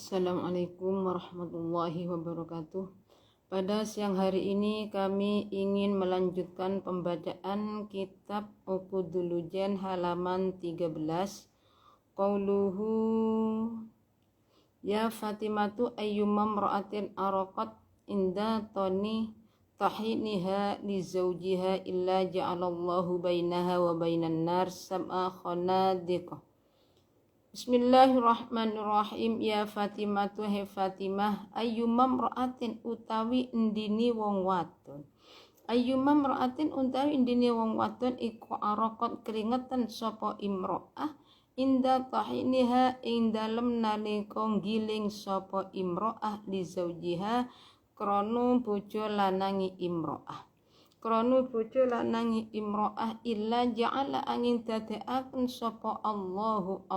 Assalamualaikum warahmatullahi wabarakatuh. Pada siang hari ini kami ingin melanjutkan pembacaan kitab Uqudul halaman 13. Qauluhu ya Fatimatu ayyumam ra'atin araqat inda tani tahiniha li zawjiha illa ja'alallahu bainaha wa bainan nar sab'a khanadiqah. Bismillahirrahmanirrahim. Ya Fatimah he Fatimah ayyumam ra'atin utawi endini wong wadon. Ayyumam ra'atin utawi endini wong wadon iku araqat keringetan sapa imro'ah inda tahiniha ing dalem nalika giling sapa imro'ah li zaujiha krana bojo lanangi imro'ah. Krana bojo lanangi imro'ah illa ja'ala angin dadekaken sapa Allahu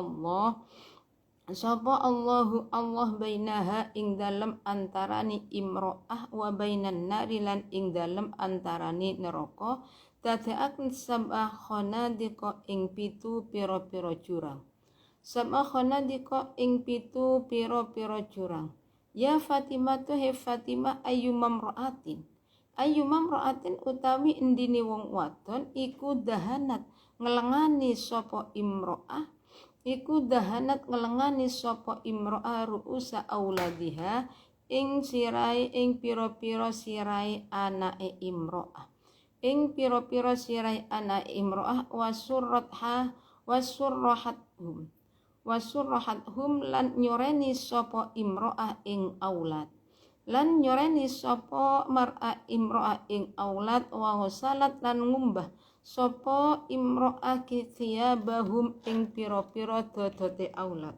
Allah bainaha ing dalem antarane imro'ah wa bainan nari lan ing dalem antarane neraka dadekaken sab'a khanadiqa ing 7 pira-pira jurang. Sab'a khanadiqa ing 7 pira-pira jurang. Ya Fatimah he Fatimah ayyumam ra'atin utawi endine wong wadon iku dahanat ngelengani sapa imro'ah ru'usa auladiha ing sirai ing pira-pira sirai anake imro'ah wasurrahathum lan nyoreni sapa imro'ah ing aulad lan nyoreni sapa mar'a imro'ah ing aulad wa ghasalat lan ngumbah sapa imro'ah thiyabahum ing pira-pira dodote aulad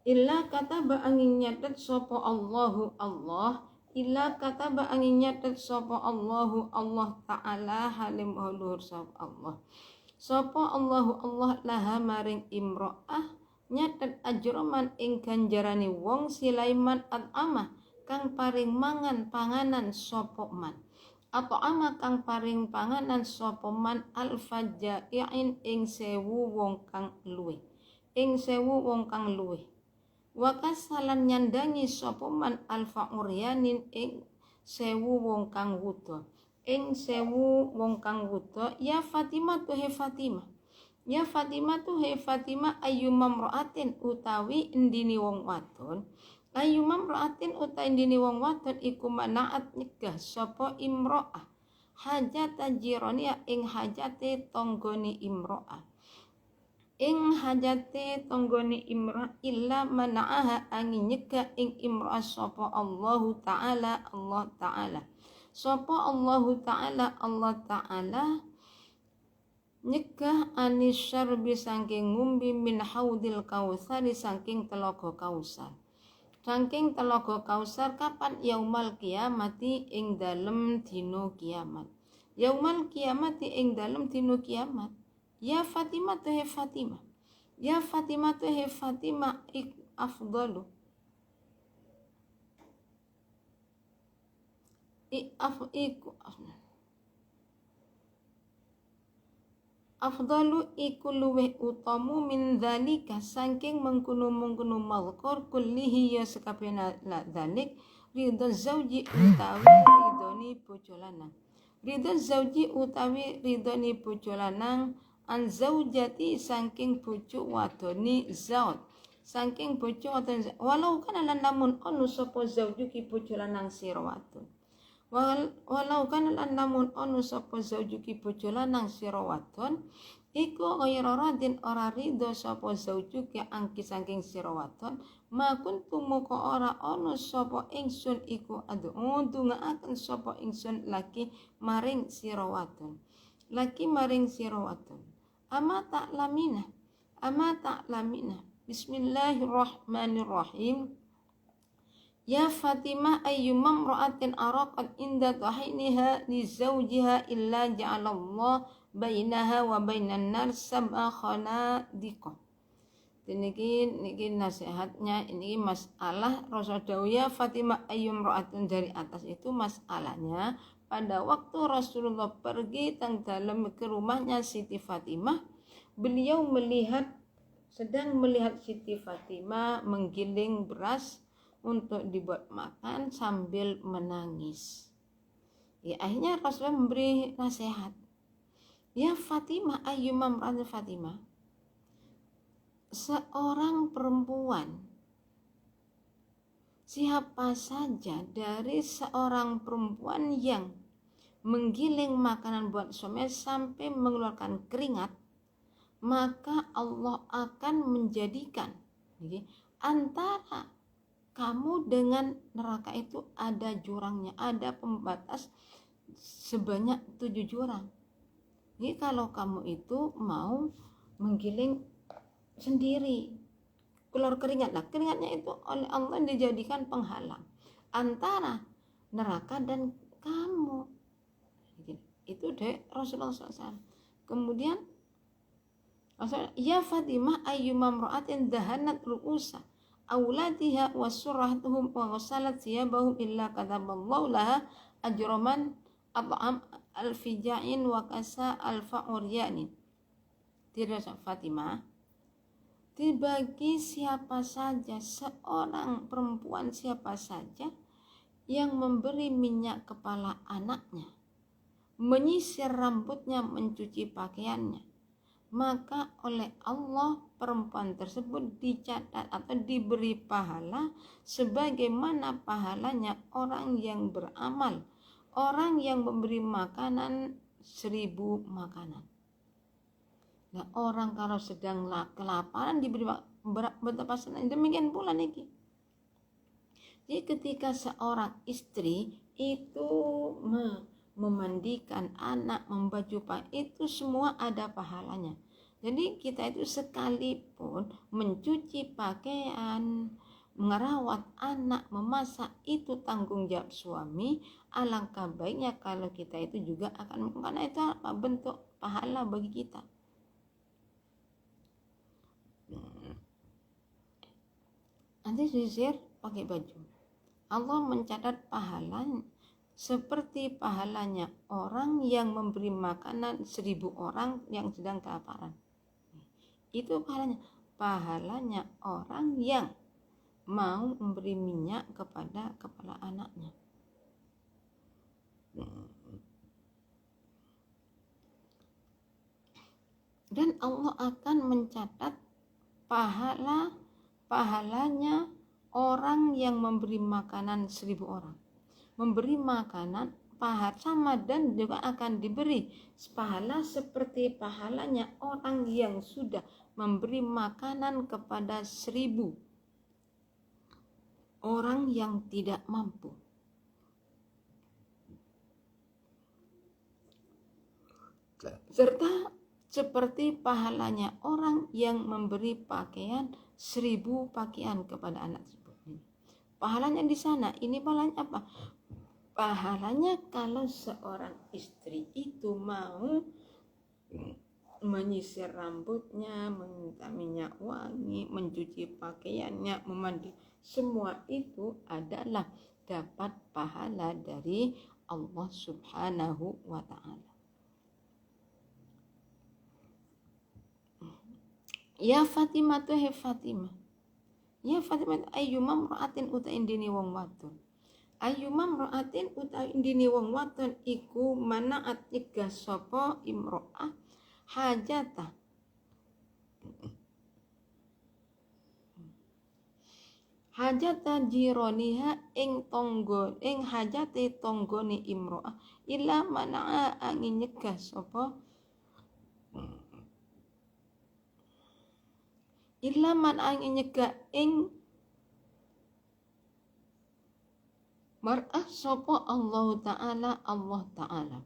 illa kataba angin nyatet sapa Allahu Allah ta'ala halim haluhur sapa Allah laha maring imro'ah nyatet ajroman ing ganjarane wong Sulaiman at'amah kang paring mangan panganan sapa man kang paring panganan sapa man al-fajja'in ing 1000 wong kang luweh wakasalan nyandangi sapa man al-fa'uryanin ing 1000 wong kang wuda ya Fatimah ayyumam ra'atin utawi endini wong wadon iku manaat nyegah sapa imro'ah hajat jiraniya ing hajate tanggane imro'ah illa mana'aha angin nyegah ing imro'ah sapa Allah Ta'ala nyegah anis syarbi saking ngumbi min haudil kausari saking telaga kausar kapan yaumal kiamati ing dalem dina kiamat ya Fatimah ik afdalu iku luweh utamu min dzalika saking mengkono-mengkono malkor kullihi ya sekabehna dzalik ridho zauji utawi bojo lanang an zaujati saking bojo wadoni zaud walau kana lan lamun ono sapa zaujuki bojo lanang sira wadon iku ghayra radin ora ridho sapa zaujuki angki saking sira wadon makun tumuka ora ono sapa ingsun iku ndongaaken sapa ingsun laki maring sira wadon ama ta'lamina Bismillahirrahmanirrahim. Ya Fatimah ayyumam ra'atin araqat inda tahiniha li zawjiha illa ja'alallah bainaha wa bainan nar sab'a khanadiqah. Niki nasihatnya, ini masalah Rasul dawuh ya Fatimah ayyum ra'atin, dari atas itu masalahnya pada waktu Rasulullah pergi teng dalam ke rumahnya Siti Fatimah, beliau sedang melihat Siti Fatimah menggiling beras untuk dibuat makan sambil menangis. Ya, akhirnya Rasulullah memberi nasihat. Ya Fatimah, ayyuma imra'atin Fatimah, seorang perempuan, siapa saja dari seorang perempuan yang menggiling makanan buat suami sampai mengeluarkan keringat, maka Allah akan menjadikan antara kamu dengan neraka itu ada jurangnya, ada pembatas sebanyak 7 jurang. Jadi kalau kamu itu mau menggiling sendiri, keluar keringat, nah keringatnya itu oleh Allah dijadikan penghalang antara neraka dan kamu. Itu dari Rasulullah SAW. Kemudian ya Fatimah, ayyuma imra'atin dahanat ru'usa auladiha wa surrahtuhum wa ghasalat thiyabahum illa kataballahu laha ajraman at'am al-fija'in wa kasa al-fa'uryanin. Tidak Fatimah, dibagi siapa saja, seorang perempuan siapa saja yang memberi minyak kepala anaknya, menyisir rambutnya, mencuci pakaiannya, maka oleh Allah perempuan tersebut dicatat atau diberi pahala sebagaimana pahalanya orang yang beramal, orang yang memberi makanan 1000 makanan. Nah, orang kalau sedang kelaparan diberi betapa senang, demikian pula niki. Jadi ketika seorang istri itu memandikan anak, membaju pakaian, itu semua ada pahalanya. Jadi kita itu sekalipun mencuci pakaian, merawat anak, memasak, itu tanggung jawab suami. Alangkah baiknya kalau kita itu juga akan, karena itu apa? Bentuk pahala bagi kita. Nanti sisir pakai baju, Allah mencatat pahalanya seperti pahalanya orang yang memberi makanan 1000 orang yang sedang kelaparan. Itu pahalanya orang yang mau memberi minyak kepada kepala anaknya. Dan Allah akan mencatat pahalanya orang yang memberi makanan 1000 orang. Memberi makanan pahala sama, dan juga akan diberi pahala seperti pahalanya orang yang sudah memberi makanan kepada 1000 orang yang tidak mampu. Serta seperti pahalanya orang yang memberi pakaian 1000 pakaian kepada anak tersebut. Pahalanya di sana. Ini pahalanya apa? Pahalanya kalau seorang istri itu mau menyisir rambutnya, meminta minyak wangi, mencuci pakaiannya, memandi, semua itu adalah dapat pahala dari Allah Subhanahu wa ta'ala. Ya Fatimah tuh he Fatimah. Ya Fatimah, ayyuma imra'atin uta indini wong wadon. Ayyuma imra'atin uta indini wong wadon iku manaat nyegah sapa imra'ah hajata. Hajata jironiha ing tonggo ing hajate tonggone imra'ah ila mana'a angin nyegah sapa illa man angin nyegah ing mar'ah sapa Allah Ta'ala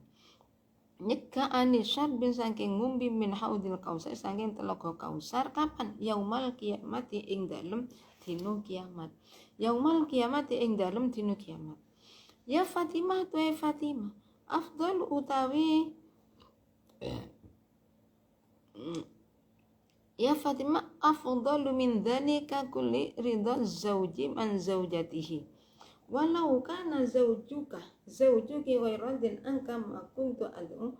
nyegah anisar bin saking ngumbi min haudil kausar saking telaga kausar. Kapan? Yaumal kiamati ing dalem dina kiamat. Yaumal kiamati ing dalem dina kiamat. Ya Fatimah tuhe Fatimah, afdal utawi ya Fatimah, afdalu min dzalika kulli ridha zauji man zaujatihi walau kana zaujuki ghairadin anka ma kuntu ad'u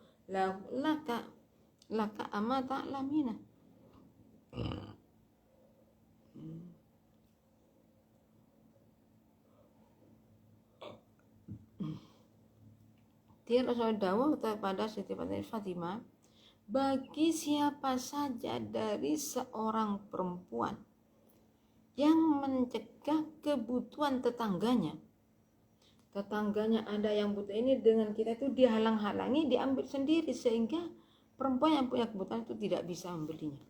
laka amata lamina. Dia Rasul dawuh kepada Siti Fatimah, bagi siapa saja dari seorang perempuan yang mencegah kebutuhan tetangganya ada yang butuh ini dengan kita itu dihalang-halangi, diambil sendiri, sehingga perempuan yang punya kebutuhan itu tidak bisa membelinya.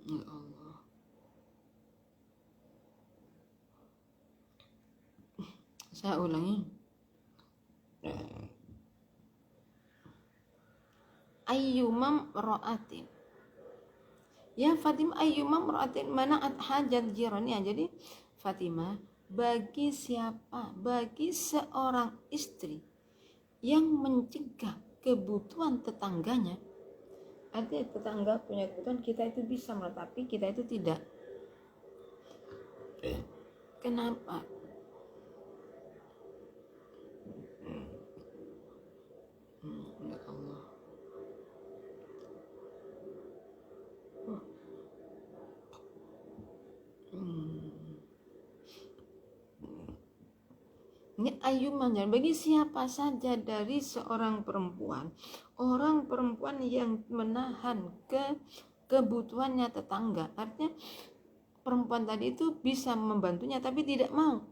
Ya Allah. Saya ulangi. Ayyumam ra'atin. Ya Fatimah, ayyumam ra'atin mana'at hajat jiraniha. Jadi Fatimah, bagi siapa, bagi seorang istri yang mencegah kebutuhan tetangganya, artinya tetangga punya kebutuhan, kita itu bisa, tapi kita itu tidak. Kenapa? Ya Allah. Ini ayuman, bagi siapa saja dari seorang perempuan, orang perempuan yang menahan kebutuhannya tetangga, artinya perempuan tadi itu bisa membantunya tapi tidak mau,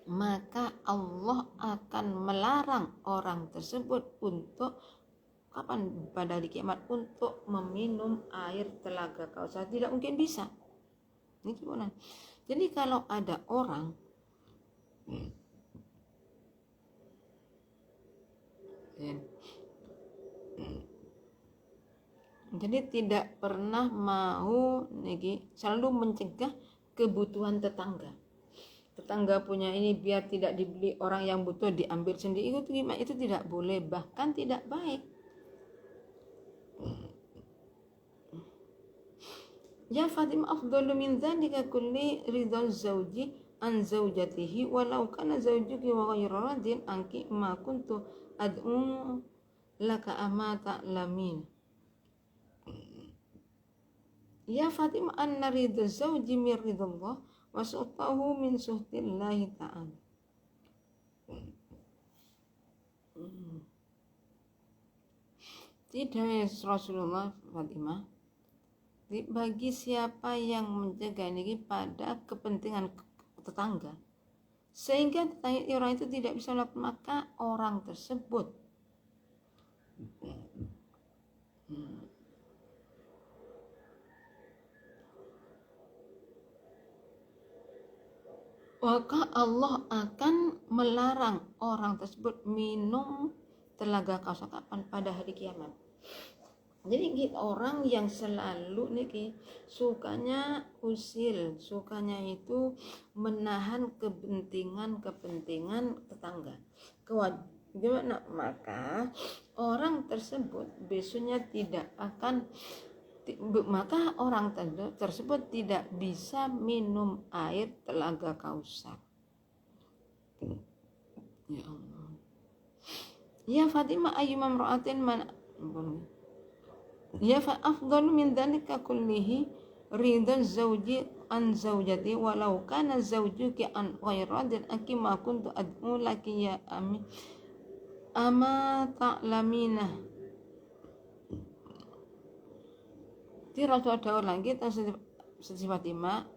maka Allah akan melarang orang tersebut untuk kapan? Pada hari kiamat, untuk meminum air telaga Kausar. Tidak mungkin bisa. Ini gimana? Jadi kalau ada orang jadi tidak pernah mau selalu mencegah kebutuhan tetangga punya ini biar tidak dibeli, orang yang butuh diambil sendiri, itu tidak boleh, bahkan tidak baik. Ya Fatimah, afdalu min dzalika kulli ridha zauji an zaujatihi walau kana zaujuki wa ghayra radin anki ma kuntu ad'u laka amata lamin. Ya Fatimah, anna ridha zauji min ridallah wa suhtahu min suhtillahi ta'ala. Tidak, Rasulullah Fatimah, bagi siapa yang menjaga ini pada kepentingan tetangga, sehingga orang itu tidak bisa melakukan, maka orang tersebut maka Allah akan melarang orang tersebut minum telaga Kausar kapan? Pada hari kiamat. Jadi orang yang selalu sukanya usil, sukanya itu menahan kepentingan tetangga. Gimana? Maka orang tersebut besoknya tidak akan, maka orang tersebut tidak bisa minum air telaga Kausar. Ya Allah. Ya Fatimah, ayyuma imra'atin ya fa afdalu min dzalika kullihi ridha zauji an zaujati walau kana zaujuki an ghairadin akima kuntu ad'u laki ya ami ama ta'lamina. Tidak ada lagi Siti Fatimah,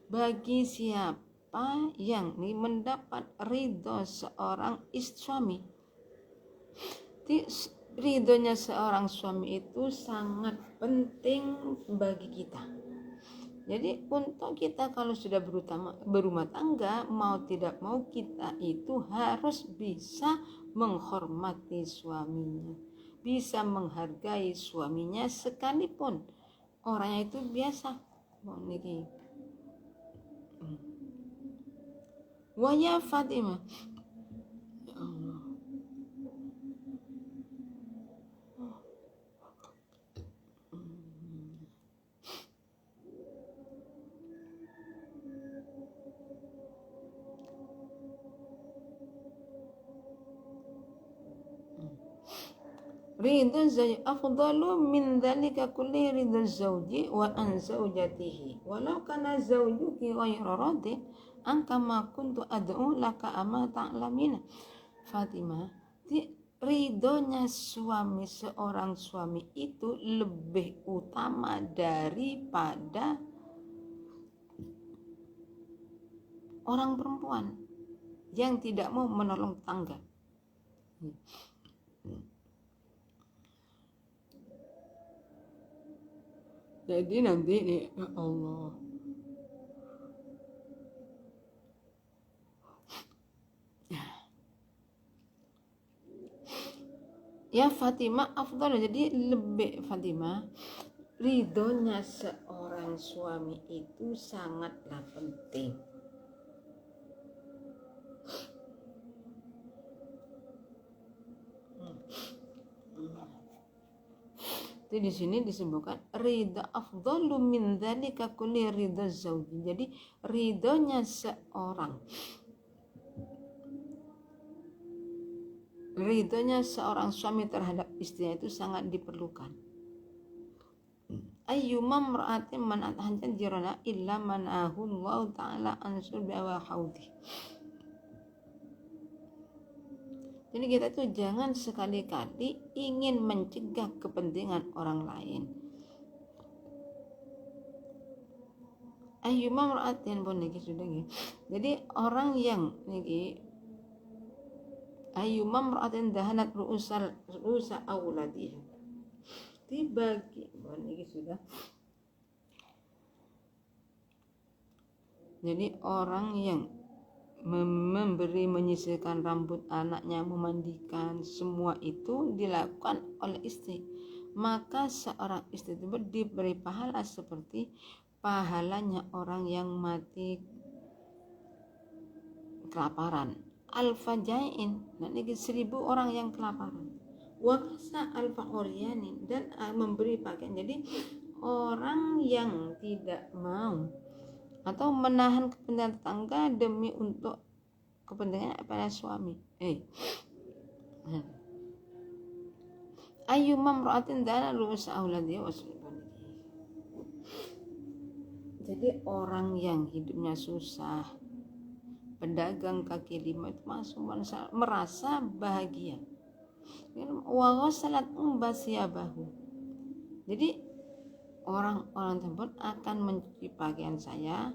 bagi siapa yang mendapat ridho seorang suami, ridhonya seorang suami itu sangat penting bagi kita. Jadi untuk kita kalau sudah berumah tangga, mau tidak mau kita itu harus bisa menghormati suaminya, bisa menghargai suaminya, sekalipun orangnya itu biasa. Waya Fatimah, ya Allah. ridho zauji afdalu min dzalika kulli ridho zauji wa an zaujatihi walau kana zaujuki ghayra radin angka ma kuntu ad'u laka ama ta'lamina. Fatimah, ridhonya suami, seorang suami itu lebih utama daripada orang perempuan yang tidak mau menolong tangga. Jadi nanti nih, ya Allah, ya Fatimah afdal, jadi lebih Fatimah, ridhonya seorang suami itu sangatlah penting. Itu di sini disebutkan ridha afdalu min dzalika kulli ridha zauji. Jadi ridhonya seorang suami terhadap istrinya itu sangat diperlukan. Ayyuma mar'atin man'at hanjan jirana illa man'ahu Allah ta'ala ansur bi'awa haudi. Jadi kita tuh jangan sekali-kali ingin mencegah kepentingan orang lain. Ayyuma mar'atin pun niki sudah niki. Jadi orang yang niki ayyuma mar'atin dahanat ru'usa auladiha. Dibagi pun niki sudah. Jadi orang yang memberi, menyisirkan rambut anaknya, memandikan, semua itu dilakukan oleh istri, maka seorang istri itu diberi pahala seperti pahalanya orang yang mati kelaparan. Al-fajain, nanti 1000 orang yang kelaparan. Wakasa al-faqoriyanin, dan memberi pakaian. Jadi orang yang tidak mau atau menahan kepentingan tangga demi untuk kepentingan pada suami. Ayyuma mar'atin dana ru'usa auladi wasliban. Jadi orang yang hidupnya susah, pedagang kaki lima itu masuk merasa bahagia. Wa ghasalat bahu. Jadi orang-orang tersebut akan mencuci pakaian saya,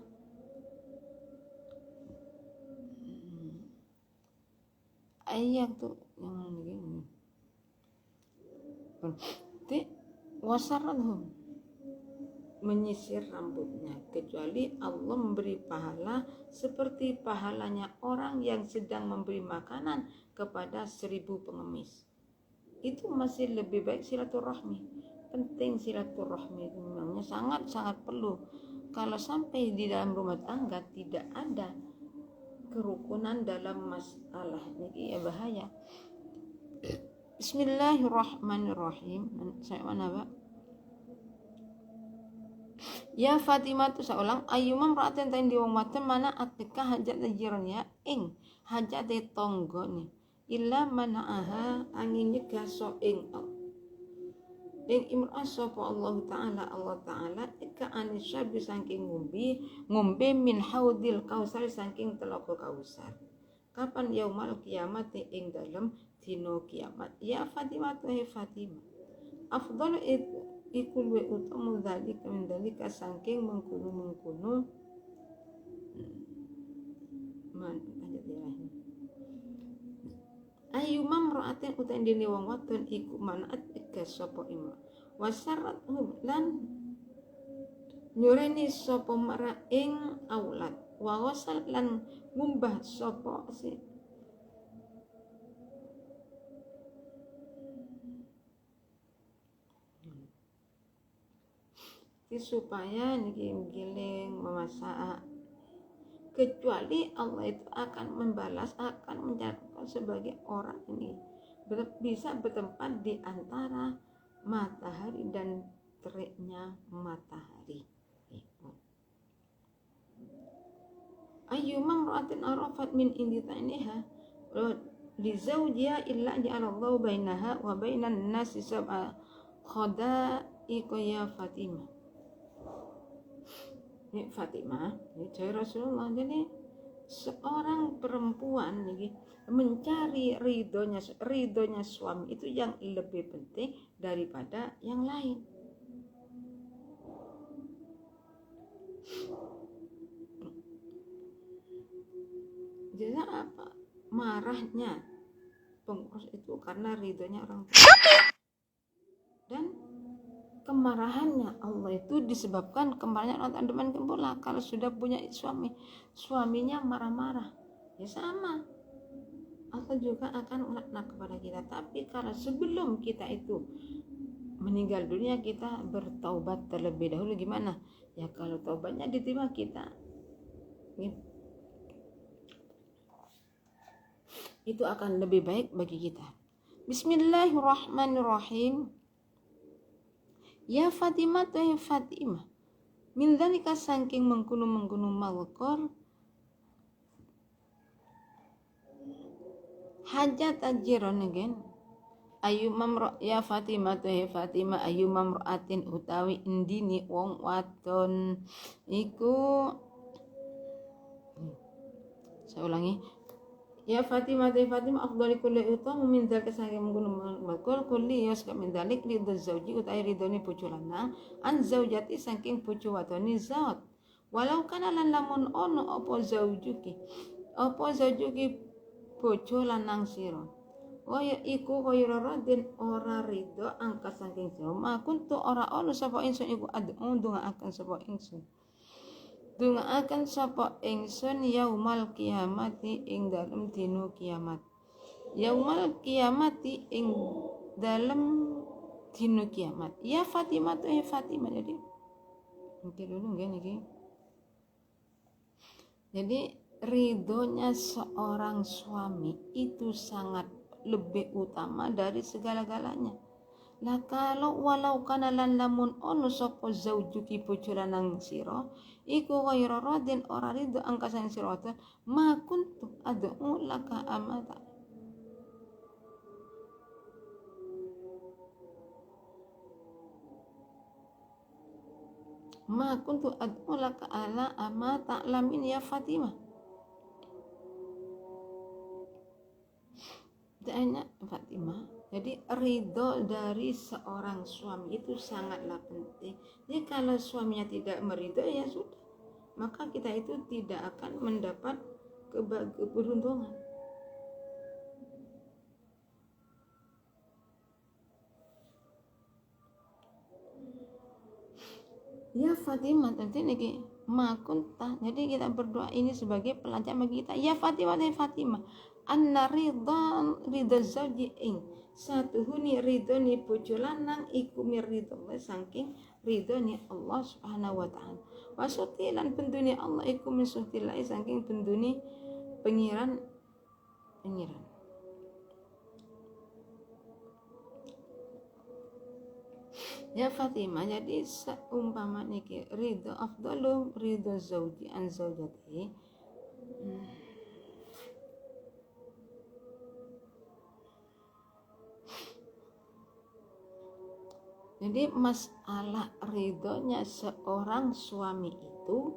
ayat tuh yang begini. Wasaratuhum, menyisir rambutnya, kecuali Allah memberi pahala seperti pahalanya orang yang sedang memberi makanan kepada 1000 pengemis. Itu masih lebih baik silaturahmi. Penting silaturahmi itu memangnya sangat-sangat perlu. Kalau sampai di dalam rumah tangga tidak ada kerukunan dalam masalah ini, ya bahaya. Bismillahirrahmanirrahim. Saya mana, Pak? Ya Fatimah tu saulang ayyuma ra'atin tain di wong wadon mana atika hajat jirnya ing hajat tonggo ni illa manaaha angin nyegah so ing imra'ah sapa Allah Ta'ala ika anisya saking ngombe min haudil kausar saking telaga kausar. Kapan yaumal kiamat ing dalem dina kiamat. Ya Fatimah tu Fatimah afdal iku luwih utama dzalika min dzalika saking mengkono man hajat ilahi. Ayyuma mar'atin utain dene wong wadon iku manat ega sapa imam wasyarat lan nyureni sapa mar'a ing aulad wa wasal lan ngumbah sapa si supaya niki giling memasak, kecuali Allah itu akan membalas, akan mencatatkan sebagai orang ini bisa bertempat di antara matahari dan teriknya matahari. Ayyuma mar'atin arafat min indi ta'niha li zawjiha illa ja'alallahu bainaha wa bainan nasi sab'a khadaiqa ya Fatimah. Ini Fatimah, ini Rasulullah. Jadi seorang perempuan mencari ridhonya suami itu yang lebih penting daripada yang lain. Jadi apa? Marahnya pengurus itu karena ridhonya orang tua. Dan kemarahannya Allah itu disebabkan kemarahannya orang tua. Demikian pula kalau sudah punya suaminya marah-marah, ya sama, Allah juga akan melaknat kepada kita. Tapi kalau sebelum kita itu meninggal dunia, kita bertaubat terlebih dahulu, gimana? Ya kalau taubatnya diterima, kita itu akan lebih baik bagi kita. Bismillahirrahmanirrahim. Ya Fatimah, ya Fatimah, min dzalika saking mengkuno malkor hajat ajiron again. Ayu mamro ya Fatimah, ya Fatimah, ayu mamroatin utawi indini wong wadon iku. Saya ulangi. Ya Fatimah, ya Fatimah, afdhali kulli utam min dzalika saking mengkono makul kulli yas ka min dzalik ridho zauji utawi ridhone bojo lanang an zaujati saking bojo wadone zaut. Walau kana lan lamun ono apa zaujuki bojo lanang sira. Waya iku khairara den ora ridho angka saking sira. Makun tu ora ono sapa ingsun iku ndongaaken sapa ingsun. Dungaaken sapa ingsun yaumal kiamati ing dalem dina kiamat. Yaumal kiamati ing dalem dina kiamat. Ya Fatimah, ya Fatimah. Jadi mungkin dulu nggih niki. Jadi ridhonya seorang suami itu sangat lebih utama dari segala-galanya. Lah kalau walau kana lan lamun ono sapa zaujuki bojo lanang sira iku ghairu radin ora ridho angka sang sira ma kuntu ad'u laka amata. Ma kuntu ad'u laka ala amata lamin ya Fatimah. Tanya Fatimah. Jadi ridho dari seorang suami itu sangatlah penting. Jadi kalau suaminya tidak meridho, ya sudah, maka kita itu tidak akan mendapat keberuntungan. Ya Fatimah, nanti niki makunta. Jadi kita berdoa ini sebagai pelajaran bagi kita. Ya Fatimah, ya Fatimah, anna ridha zauji ing satuhuni ridhoni bojo lanang iku miridho saking ridhoni Allah Subhanahu wa taala. Wasuti lan bendune Allah iku misutilai saking bendune pengiran. Ya Fatimah, jadi seumpama niki ridho afdalu ridho zauji an zaujati. Jadi masalah ridhonya seorang suami itu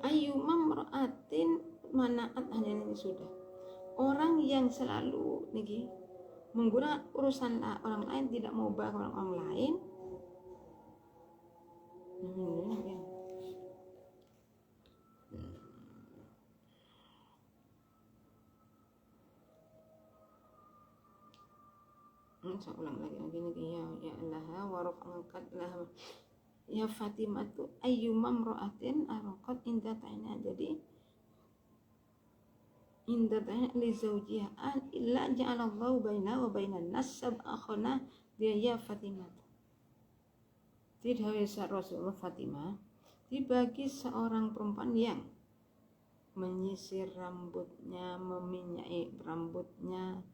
ayu mamraatin manaat hanya ini sudah. Orang yang selalu niki menggunakan urusan orang lain, tidak mau bahas orang lain. Saya ulang lagi nih, ya Allah warok angkat lah. Ya Fatimah tu ayyuma mra'atin araqat inda ta'ina. Jadi inda ta'ina li zawjiha an illa ja'alallahu baina wa bainan nasab akhana dia ya Fatimah. Tidak bisa Rasulullah Fatimah dibagi seorang perempuan yang menyisir rambutnya, meminyai rambutnya,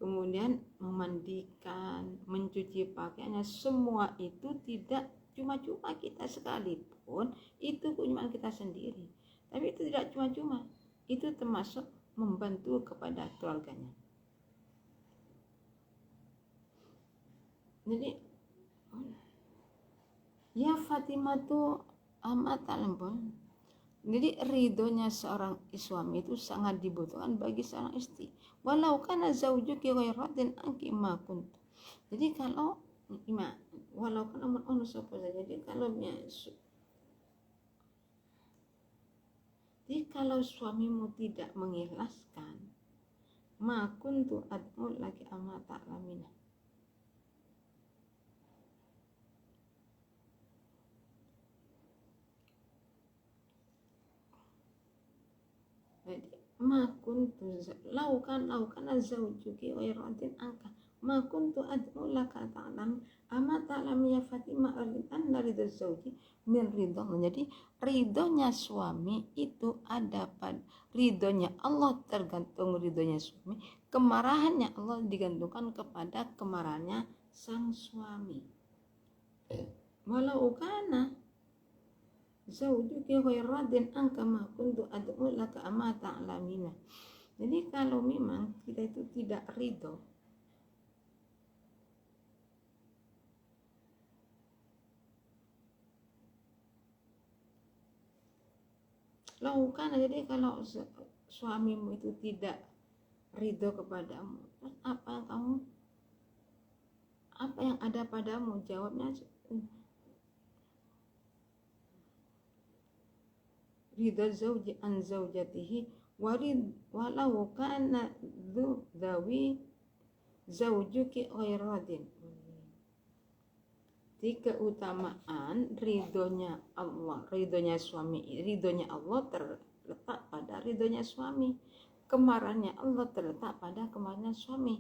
kemudian memandikan, mencuci pakaiannya, semua itu tidak cuma-cuma kita sekalipun itu keutamaan kita sendiri, tapi itu tidak cuma-cuma, itu termasuk membantu kepada keluarganya. Jadi ya Fatimah tuh amat talempon. Jadi ridhonya seorang suami itu sangat dibutuhkan bagi seorang istri. Walau kana zaujuki ghairadin anki ma kuntu. Jadi kalau walau kana mun sapa saja, jadi kalau suamimu tidak mengikhlaskan, ma kuntu ad'u laki amma ta'lamina. Jadi ma kuntu laukan zaujuki ghairadin anka ma kuntu ad'u laka ta'lam amma ta'lam ya Fatimah anna ridha zauji min ridha. Jadi ridhonya suami itu ada pada ridhonya Allah, tergantung ridhonya suami. Kemarahannya Allah digantungkan kepada kemarahannya sang suami. Walau kana zaujuki ghairadin anka ma kuntu ad'u laka amma ta'lamina. Jadi kalau memang kita itu tidak ridho, lakukan. Jadi kalau suamimu itu tidak ridho kepadamu, terus apa yang ada padamu? Jawabnya ridho zauji an zaujatihi walau kana dzawi zaujuki ghairadin. Di keutamaan ridhonya Allah, ridhonya suami, ridhonya Allah terletak pada ridhonya suami. Kemarahannya Allah terletak pada kemarahannya suami.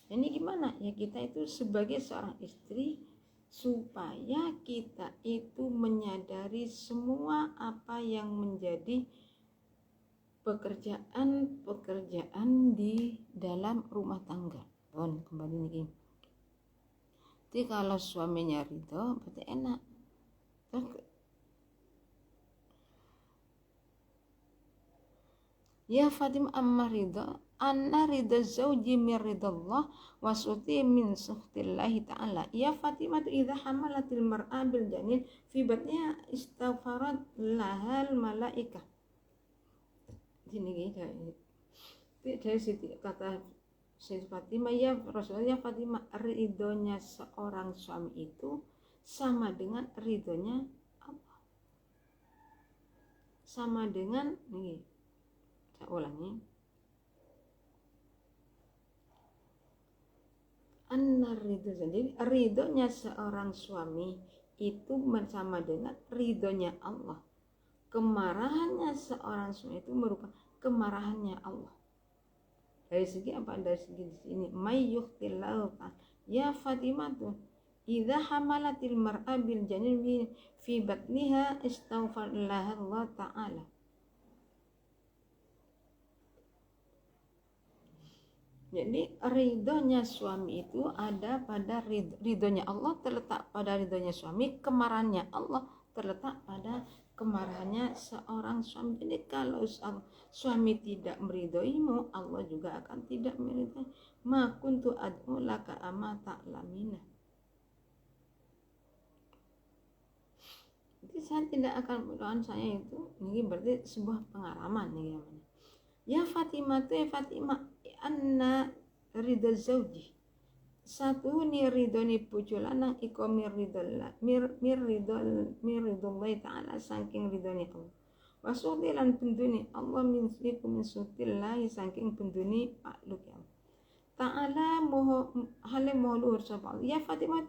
Ini gimana? Ya kita itu sebagai seorang istri, supaya kita itu menyadari semua apa yang menjadi pekerjaan di dalam rumah tangga. Kembali nih. Jadi kalau suaminya ridho berarti enak. Ya Fatimah amma ridho anna ridho zauji min ridallah wa suti min suhtillahi ta'ala. Ya Fatimah idza hamalatil mar'a bil janin fi batniha istaghfarat lahal malaikah. Ini dari situ kata Siti Fatimah, ya Rasulullah, ya Fatimah, ridhonya seorang suami itu sama dengan ridhonya Allah. Sama dengan nih, saya ulangi. Anna ridho, jadi ridhonya seorang suami itu sama dengan ridhonya Allah. Kemarahannya seorang suami itu merupakan kemarahannya Allah. Dari segi apa? Dari segi di sini mayyuhtillahu ya Fatimah tuh idza hamalatil mar'a bil janin fi batniha istaghfarallaha Allah ta'ala. Jadi ridhonya suami itu ada pada ridhonya Allah terletak pada ridhonya suami, kemarahannya Allah terletak pada kemarahannya seorang suami. Jadi kalau suami tidak meridhoimu, Allah juga akan tidak meridhoi. Ma kuntu ad'u laka amma ta'lamina. Jadi saya tidak akan berdoa saya itu. Ini berarti sebuah pengalaman nih namanya. Ya Fatimah tuh ya Fatimah anna ridho zauji. Satu ni ridhoni pucu lanang iko mir ridollah ta'ala saking ridhoni Allah. Wasudilan penduni Allah min sutillahi saking penduni pakluk ya Allah. Ta'ala hale luhur sapa ya Fatimah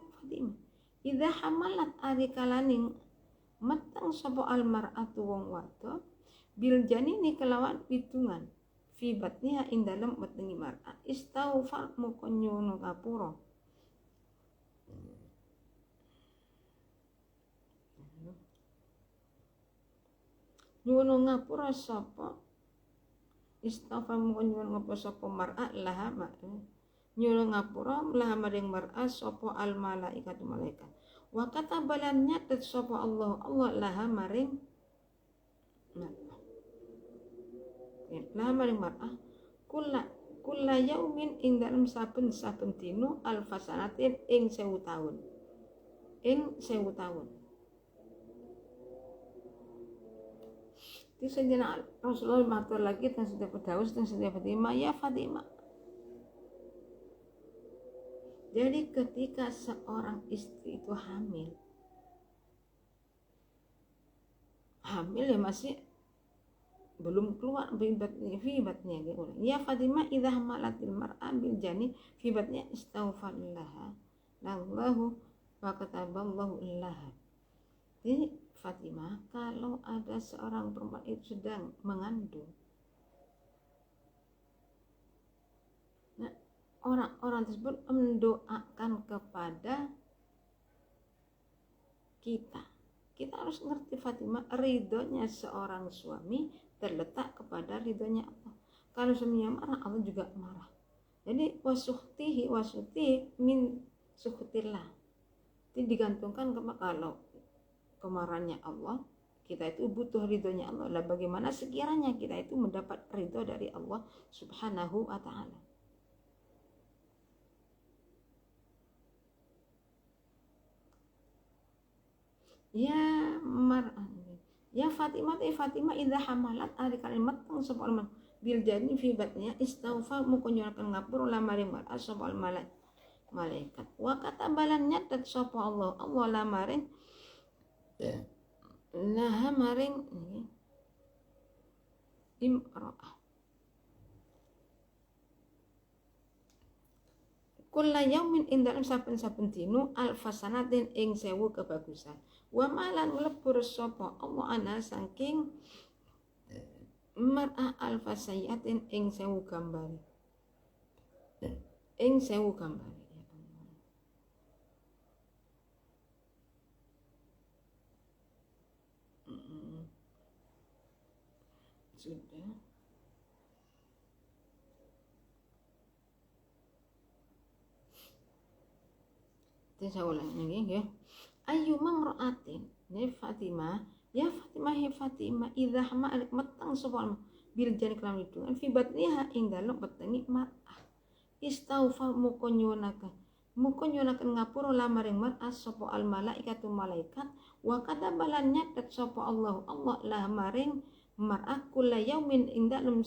idza hamalat ari kalaning matang sapa almar'atu wong wadon bil janini kelawan pitungan fi batniha ing dalem wetenge mar'a istaghfar moko nyuwun ngapura sapa istaghfar moko nyuwun ngapura sapa mar'a laha nyuwun ngapura laha maring mar'a sapa al malaikatu malaikat wa katabalan nyatet sapa Allah laha maring mar'ah kulla yaumin ing dalem saben-saben dina alfasanatin ing 1000 taun Itu Sayyidina Rasulullah matur lagi tentang setiap Daus tentang setiap Fatimah, ya Fatimah. Jadi ketika seorang istri itu hamil ya masih belum keluar fibatnya gitu. Ya Fatimah idza hamalatil mar'a bil jani fibatnya istaghfarallaha lallahu wa kataballahu illaha. Jadi Fatimah, kalau ada seorang perempuan itu sedang mengandung, nah orang-orang tersebut mendoakan kepada kita. Kita harus ngerti Fatimah, ridhonya seorang suami terletak kepada ridhonya Allah. Kalau suaminya marah, Allah juga marah. Jadi wasuhti min suhtillah. Itu digantungkan kepada kalau kemarahannya Allah, kita itu butuh ridhonya Allah. Lah bagaimana sekiranya kita itu mendapat ridho dari Allah Subhanahu wa ta'ala. Ya Fatimah idza hamalat ari kalimat tang sapa bil jani fi batnya istaghfar mukonyolkan ngapur la maring mar'a sapa malaikat wa katabalan nyatet sapa Allah la maring nah maring imra'ah kulla yaumin ing dalem saben-saben dina alfasanatin ing 1000 kebagusan wa malan nglebur sapa Allah ana saking mar'ah alfasayatin ing 1000 gambare sudah. Itu saya ulang lagi ya. Ayyuma mra'atin ni Fatimah, ya Fatimah idza hama matang sapa bil jan kelam hidungan fi batniha ing dalem beteni mar'ah. Istaghfar mukonyunakan ngapura lamaring mar'ah sapa al malaikatu malaikat wa katabalan nyatet sapa Allah lah maring mar'ah kula yaumin ing dalem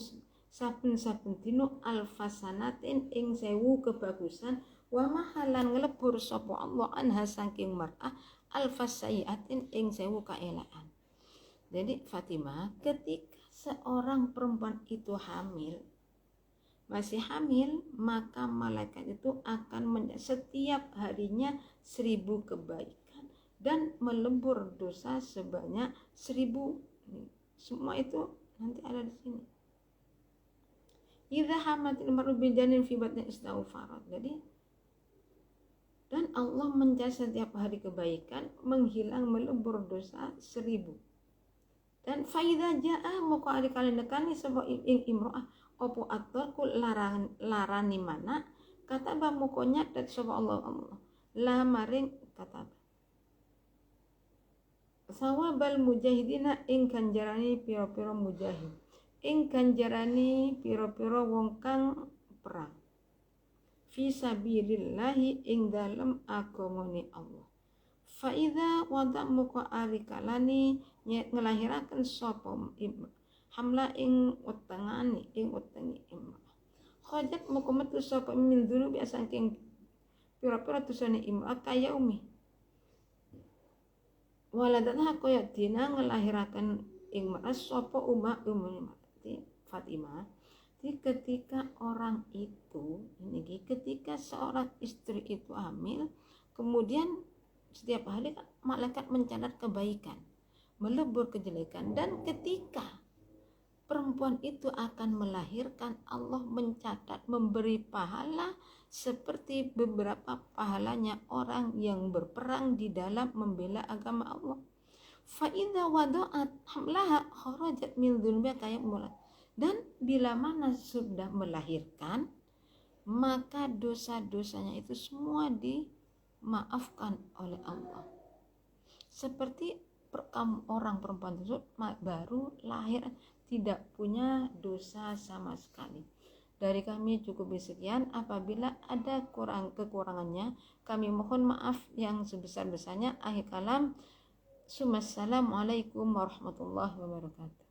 saben-saben dina alfasanatin ing 1000 kebagusan wa mahalan nglebur sapa Allah anha saking mar'ah alfasayatin ing 1000 kaelaan. Jadi Fatimah, ketika seorang perempuan itu masih hamil, maka malaikat itu akan setiap harinya 1000 kebaikan dan melebur dosa sebanyak 1000. Semua itu nanti ada di sini. Idza hamatil mar'u bil janin fi batni istaghfarat. Jadi dan Allah mencatat setiap hari kebaikan, menghilang melebur dosa 1000. Dan faida jaa moko ari kalian nekani sapa ing imro'ah opo atorku larani mana kata ba moko nyatet sapa Allah la maring kata sawabal mujahidina ing ganjarani pira-pira mujahid ing ganjarani pira-pira wong kang perang fi sabilillahi ing dalem agamane Allah. Fa idza wada muka ari kalani ngelahiraken sapa hamla ing wetengane ing wetengi imrah. Khajat muka metu sapa min dulu biasa saking pira-pira dosane imrah kaya waladatha kaya dina ngelahiraken imrah sapa Fatimah. Jadi ketika orang itu, ketika seorang istri itu hamil, kemudian setiap hari malaikat mencatat kebaikan, melebur kejelekan, dan ketika perempuan itu akan melahirkan, Allah mencatat memberi pahala seperti beberapa pahalanya orang yang berperang di dalam membela agama Allah. Fa idza wada'at hamlaha kharajat min dzunbiha kayak mulai. Dan bila mana sudah melahirkan, maka dosa-dosanya itu semua dimaafkan oleh Allah. seperti orang perempuan tersebut baru lahir, tidak punya dosa sama sekali. Dari kami cukup sekian. Apabila ada kekurangannya, kami mohon maaf yang sebesar-besarnya. Akhir kalam. Assalamualaikum warahmatullahi wabarakatuh.